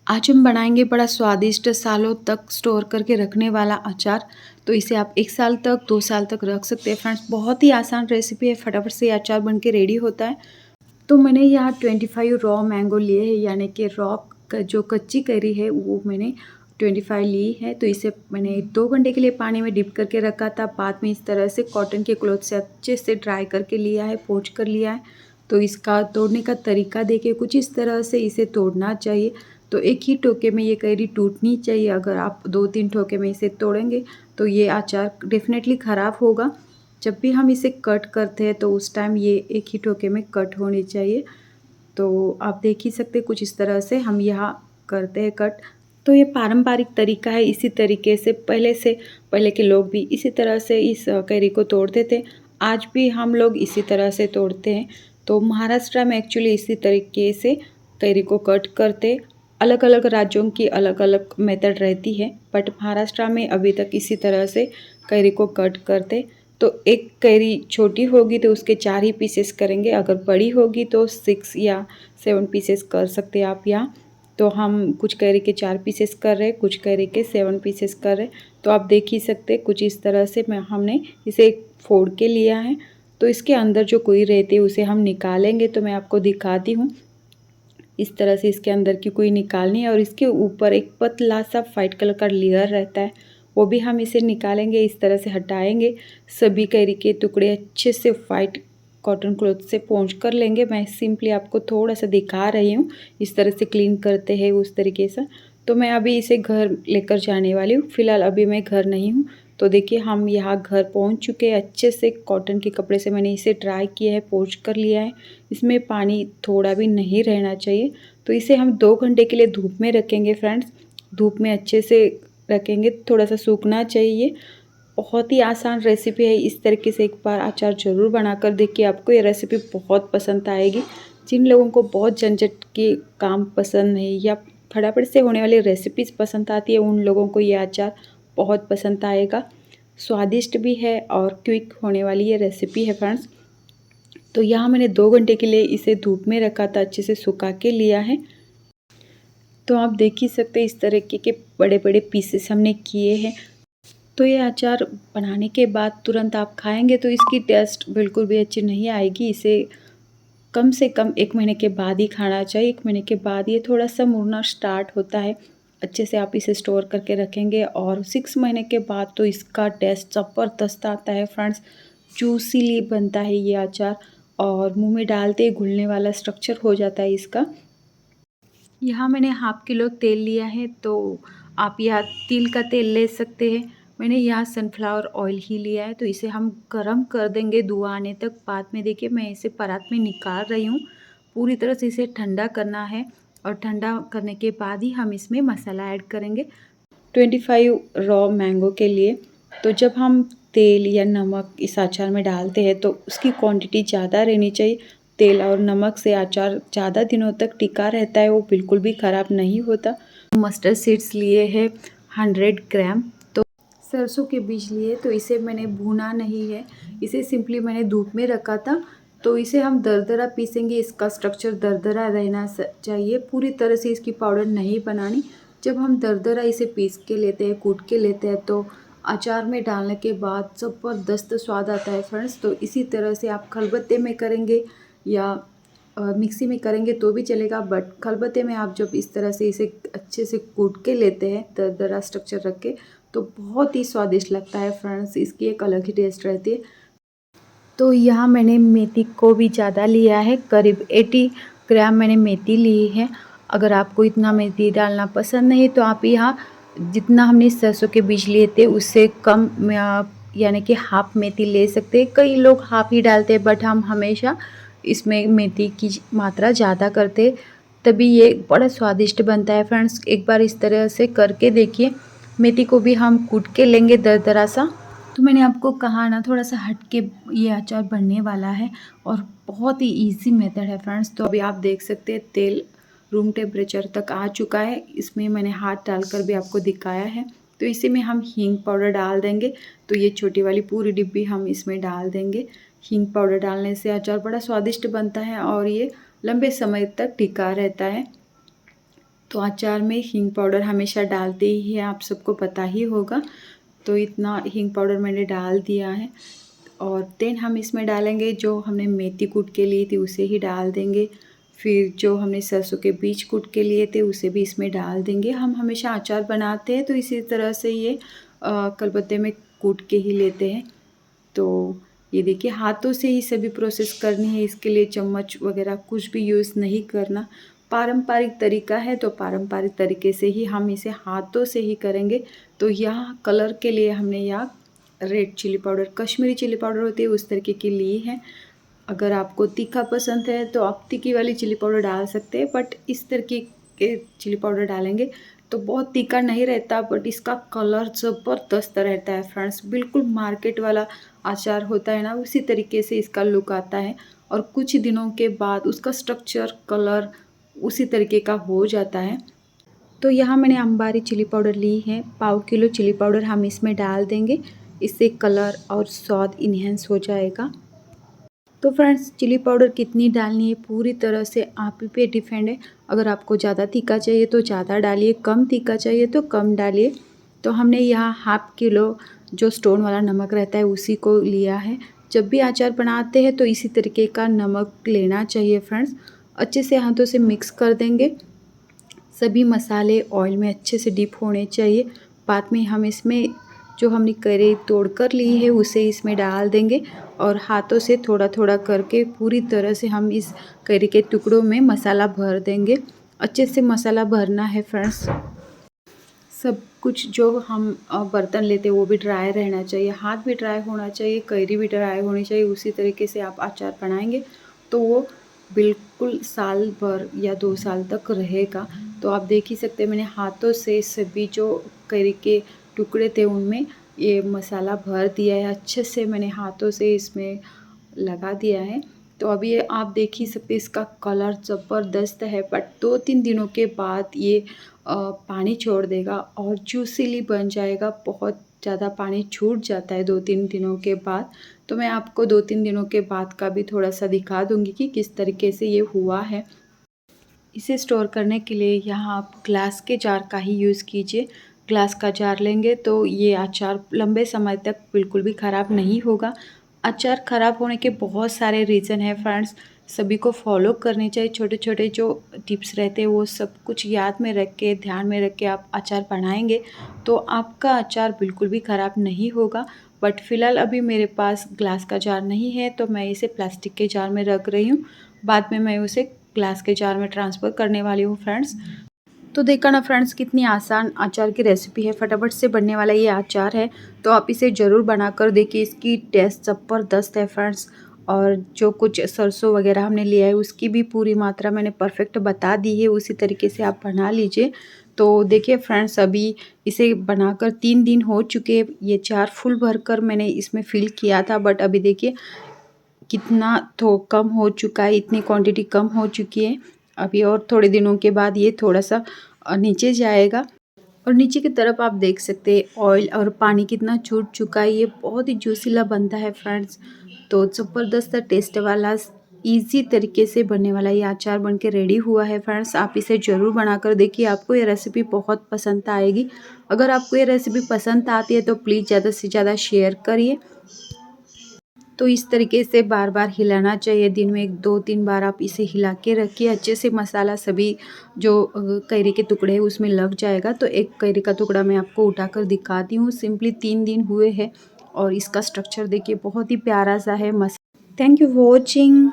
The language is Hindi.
आज हम बनाएंगे बड़ा स्वादिष्ट सालों तक स्टोर करके रखने वाला अचार। तो इसे आप 1 साल तक 2 साल तक रख सकते हैं फ्रेंड्स। बहुत ही आसान रेसिपी है, फटाफट से ये अचार बन के रेडी होता है। तो मैंने यहाँ 25 रॉ मैंगो लिए हैं, यानी कि रॉ जो कच्ची कैरी है वो मैंने 25 ली है। तो इसे मैंने 2 घंटे के लिए पानी में डिप करके रखा था। बाद में इस तरह से कॉटन के क्लॉथ से अच्छे से ड्राई करके लिया है, पोंछ कर लिया है। तो इसका तोड़ने का तरीका देखिए, कुछ इस तरह से इसे तोड़ना चाहिए। तो एक ही टोके में ये कैरी टूटनी चाहिए। अगर आप 2-3 ठोके में इसे तोड़ेंगे तो ये अचार डेफिनेटली ख़राब होगा। जब भी हम इसे कट करते हैं तो उस टाइम ये एक ही टोके में कट होनी चाहिए। तो आप देख ही सकते हैं, कुछ इस तरह से हम यहाँ करते हैं कट। तो ये पारंपरिक तरीका है। इसी तरीके से पहले के लोग भी इसी तरह से इस कैरी को तोड़ते थे। आज भी हम लोग इसी तरह से तोड़ते हैं। तो महाराष्ट्र में एक्चुअली इसी तरीके से कैरी को कट करते। अलग अलग राज्यों की अलग अलग मेथड रहती है, बट महाराष्ट्र में अभी तक इसी तरह से कैरी को कट करते। तो एक कैरी छोटी होगी तो उसके 4 ही पीसेस करेंगे, अगर बड़ी होगी तो 6 या 7 पीसेस कर सकते हैं आप यहाँ। तो हम कुछ कैरी के 4 पीसेस कर रहे हैं, कुछ कैरी के 7 पीसेस कर रहे हैं। तो आप देख ही सकते हैं, कुछ इस तरह से हमने इसे फोड़ के लिया है। तो इसके अंदर जो कोई रहती है उसे हम निकालेंगे। तो मैं आपको दिखाती हूँ। इस तरह से इसके अंदर की कोई निकालनी है, और इसके ऊपर एक पतला सा वाइट कलर का लेयर रहता है, वो भी हम इसे निकालेंगे। इस तरह से हटाएंगे। सभी कैरी के टुकड़े अच्छे से वाइट कॉटन क्लॉथ से पोंछ कर लेंगे। मैं सिंपली आपको थोड़ा सा दिखा रही हूँ, इस तरह से क्लीन करते हैं उस तरीके से। तो मैं अभी इसे घर लेकर जाने वाली हूँ। फिलहाल अभी मैं घर नहीं हूँ। तो देखिए, हम यहाँ घर पहुँच चुके हैं। अच्छे से कॉटन के कपड़े से मैंने इसे ड्राई किया है, पोंछ कर लिया है। इसमें पानी थोड़ा भी नहीं रहना चाहिए। तो इसे हम 2 घंटे के लिए धूप में रखेंगे फ्रेंड्स। धूप में अच्छे से रखेंगे, थोड़ा सा सूखना चाहिए। बहुत ही आसान रेसिपी है। इस तरीके से एक बार अचार ज़रूर बनाकर देखिए, आपको ये रेसिपी बहुत पसंद आएगी। जिन लोगों को बहुत झंझट के काम पसंद नहीं या फटाफट से होने वाली रेसिपीज़ पसंद आती है, उन लोगों को ये अचार बहुत पसंद आएगा। स्वादिष्ट भी है और क्विक होने वाली ये रेसिपी है फ्रेंड्स। तो यहाँ मैंने 2 घंटे के लिए इसे धूप में रखा था, अच्छे से सुखा के लिया है। तो आप देख ही सकते हैं, इस तरीके के बड़े बड़े पीसेस हमने किए हैं। तो ये अचार बनाने के बाद तुरंत आप खाएंगे तो इसकी टेस्ट बिल्कुल भी अच्छी नहीं आएगी। इसे कम से कम 1 महीने के बाद ही खाना चाहिए। 1 महीने के बाद ये थोड़ा सा मुड़ना स्टार्ट होता है। अच्छे से आप इसे स्टोर करके रखेंगे, और 6 महीने के बाद तो इसका टेस्ट ज़बरदस्त आता है फ्रेंड्स। जूसीली बनता है ये अचार, और मुंह में डालते ही घुलने वाला स्ट्रक्चर हो जाता है इसका। यहाँ मैंने हाफ किलो तेल लिया है, तो आप यहाँ तिल का तेल ले सकते हैं। मैंने यहाँ सनफ्लावर ऑयल ही लिया है। तो इसे हम गरम कर देंगे धुआं आने तक। बाद में देखिए, मैं इसे परात में निकाल रही हूँ। पूरी तरह से इसे ठंडा करना है, और ठंडा करने के बाद ही हम इसमें मसाला ऐड करेंगे 25 रॉ मैंगो के लिए। तो जब हम तेल या नमक इस अचार में डालते हैं तो उसकी क्वांटिटी ज़्यादा रहनी चाहिए। तेल और नमक से अचार ज़्यादा दिनों तक टिका रहता है, वो बिल्कुल भी ख़राब नहीं होता। मस्टर्ड सीड्स लिए हैं 100 ग्राम। तो सरसों के बीज लिए, तो इसे मैंने भुना नहीं है, इसे सिंपली मैंने धूप में रखा था। तो इसे हम दरदरा पीसेंगे। इसका स्ट्रक्चर दरदरा रहना चाहिए, पूरी तरह से इसकी पाउडर नहीं बनानी। जब हम दरदरा इसे पीस के लेते हैं, कूट के लेते हैं, तो अचार में डालने के बाद ज़बरदस्त स्वाद आता है फ्रेंड्स। तो इसी तरह से आप खलबत्ते में करेंगे या मिक्सी में करेंगे तो भी चलेगा, बट खलबत्ते में आप जब इस तरह से इसे अच्छे से कूट के लेते हैं दरदरा स्ट्रक्चर रख के, तो बहुत ही स्वादिष्ट लगता है फ्रेंड्स। इसकी एक अलग ही टेस्ट रहती है। तो यहाँ मैंने मेथी को भी ज़्यादा लिया है, करीब 80 ग्राम मैंने मेथी ली है। अगर आपको इतना मेथी डालना पसंद नहीं तो आप यहाँ जितना हमने सरसों के बीज लिए थे उससे कम यानी कि हाफ मेथी ले सकते हैं। कई लोग हाफ ही डालते हैं, बट हम हमेशा इसमें मेथी की मात्रा ज़्यादा करते, तभी ये बड़ा स्वादिष्ट बनता है फ्रेंड्स। एक बार इस तरह से करके देखिए। मेथी को भी हम कूट के लेंगे दरदरा सा। तो मैंने आपको कहा ना, थोड़ा सा हट के ये अचार बनने वाला है, और बहुत ही इजी मेथड है फ्रेंड्स। तो अभी आप देख सकते हैं तेल रूम टेम्परेचर तक आ चुका है। इसमें मैंने हाथ डालकर भी आपको दिखाया है। तो इसी में हम हींग पाउडर डाल देंगे। तो ये छोटी वाली पूरी डिब्बी हम इसमें डाल देंगे। हींग पाउडर डालने से अचार बड़ा स्वादिष्ट बनता है, और ये लंबे समय तक टिका रहता है। तो अचार में हींग पाउडर हमेशा डालते ही है, आप सबको पता ही होगा। तो इतना हींग पाउडर मैंने डाल दिया है और देन हम इसमें डालेंगे जो हमने मेथी कूट के ली थी उसे ही डाल देंगे। फिर जो हमने सरसों के बीज कूट के लिए थे उसे भी इसमें डाल देंगे। हम हमेशा अचार बनाते हैं तो इसी तरह से ये कलपत्ते में कूट के ही लेते हैं। तो ये देखिए हाथों से ही सभी प्रोसेस करनी है, इसके लिए चम्मच वगैरह कुछ भी यूज़ नहीं करना। पारंपरिक तरीका है तो पारंपरिक तरीके से ही हम इसे हाथों से ही करेंगे। तो यहाँ कलर के लिए हमने यहाँ red chilli powder, Kashmiri chilli powder होती है उस तरीके की ली है। अगर आपको तीखा पसंद है तो आप तीखी वाली चिली पाउडर डाल सकते हैं, बट इस तरीके के चिली पाउडर डालेंगे तो बहुत तीखा नहीं रहता, बट इसका कलर ज़बरदस्त रहता है फ्रेंड्स। बिल्कुल मार्केट वाला अचार होता है ना, उसी तरीके से इसका लुक आता है और कुछ दिनों के बाद उसका स्ट्रक्चर कलर उसी तरीके का हो जाता है। तो यहाँ मैंने अंबारी चिली पाउडर ली है, 1/2 किलो चिली पाउडर हम इसमें डाल देंगे, इससे कलर और स्वाद इन्हेंस हो जाएगा। तो फ्रेंड्स चिली पाउडर कितनी डालनी है पूरी तरह से आप ही पे डिपेंड है। अगर आपको ज़्यादा तीखा चाहिए तो ज़्यादा डालिए, कम तीखा चाहिए तो कम डालिए। तो हमने यहाँ 1/2 किलो जो स्टोन वाला नमक रहता है उसी को लिया है। जब भी अचार बनाते हैं तो इसी तरीके का नमक लेना चाहिए फ्रेंड्स। अच्छे से हाथों से मिक्स कर देंगे। सभी मसाले ऑयल में अच्छे से डीप होने चाहिए। बाद में हम इसमें जो हमने करी तोड़ कर ली है उसे इसमें डाल देंगे और हाथों से थोड़ा थोड़ा करके पूरी तरह से हम इस करी के टुकड़ों में मसाला भर देंगे। अच्छे से मसाला भरना है फ्रेंड्स। सब कुछ जो हम बर्तन लेते हैं वो भी ड्राई रहना चाहिए, हाथ भी ड्राई होना चाहिए, करी भी ड्राई होनी चाहिए। उसी तरीके से आप अचार बनाएंगे तो वो बिल्कुल साल भर या 2 साल तक रहेगा। तो आप देख ही सकते हैं मैंने हाथों से सभी जो करी के टुकड़े थे उनमें ये मसाला भर दिया है। अच्छे से मैंने हाथों से इसमें लगा दिया है। तो अभी ये आप देख ही सकते हैं इसका कलर ज़बरदस्त है, बट 2-3 दिनों के बाद ये पानी छोड़ देगा और जूसीली बन जाएगा। बहुत ज़्यादा पानी छूट जाता है 2-3 दिनों के बाद। तो मैं आपको 2-3 दिनों के बाद का भी थोड़ा सा दिखा दूँगी कि किस तरीके से ये हुआ है। इसे स्टोर करने के लिए यहाँ आप ग्लास के जार का ही यूज़ कीजिए। ग्लास का जार लेंगे तो ये अचार लंबे समय तक बिल्कुल भी ख़राब नहीं होगा। अचार ख़राब होने के बहुत सारे रीज़न है फ्रेंड्स, सभी को फॉलो करने चाहिए। छोटे छोटे जो टिप्स रहते हैं वो सब कुछ याद में रख के, ध्यान में रख के आप अचार बनाएंगे तो आपका अचार बिल्कुल भी ख़राब नहीं होगा। बट फ़िलहाल अभी मेरे पास ग्लास का जार नहीं है तो मैं इसे प्लास्टिक के जार में रख रही हूँ। बाद में मैं उसे ग्लास के जार में ट्रांसफ़र करने वाली हूँ फ्रेंड्स। तो देखा ना फ्रेंड्स कितनी आसान अचार की रेसिपी है, फटाफट से बनने वाला ये अचार है। तो आप इसे ज़रूर बनाकर देखिए, इसकी टेस्ट ज़बरदस्त है फ्रेंड्स। और जो कुछ सरसों वगैरह हमने लिया है उसकी भी पूरी मात्रा मैंने परफेक्ट बता दी है, उसी तरीके से आप बना लीजिए। तो देखिए फ्रेंड्स अभी इसे बनाकर 3 दिन हो चुके। ये अचार फुल भरकर मैंने इसमें फिल किया था, बट अभी देखिए कितना तो कम हो चुका है, इतनी क्वांटिटी कम हो चुकी है। अभी और थोड़े दिनों के बाद ये थोड़ा सा नीचे जाएगा और नीचे की तरफ आप देख सकते हैं ऑयल और पानी कितना छूट चुका है। ये बहुत ही जूसीला बनता है फ्रेंड्स। तो ज़बरदस्त टेस्ट वाला इजी तरीके से बनने वाला ये अचार बन के रेडी हुआ है फ्रेंड्स। आप इसे ज़रूर बनाकर देखिए, आपको ये रेसिपी बहुत पसंद आएगी। अगर आपको ये रेसिपी पसंद आती है तो प्लीज़ ज़्यादा से ज़्यादा शेयर करिए। तो इस तरीके से बार बार हिलाना चाहिए, दिन में 2-3 बार आप इसे हिला के रखिए। अच्छे से मसाला सभी जो कैरी के टुकड़े हैं उसमें लग जाएगा। तो एक कैरी का टुकड़ा मैं आपको उठाकर दिखाती हूँ। सिंपली 3 दिन हुए हैं और इसका स्ट्रक्चर देखिए बहुत ही प्यारा सा है। Thank you for watching.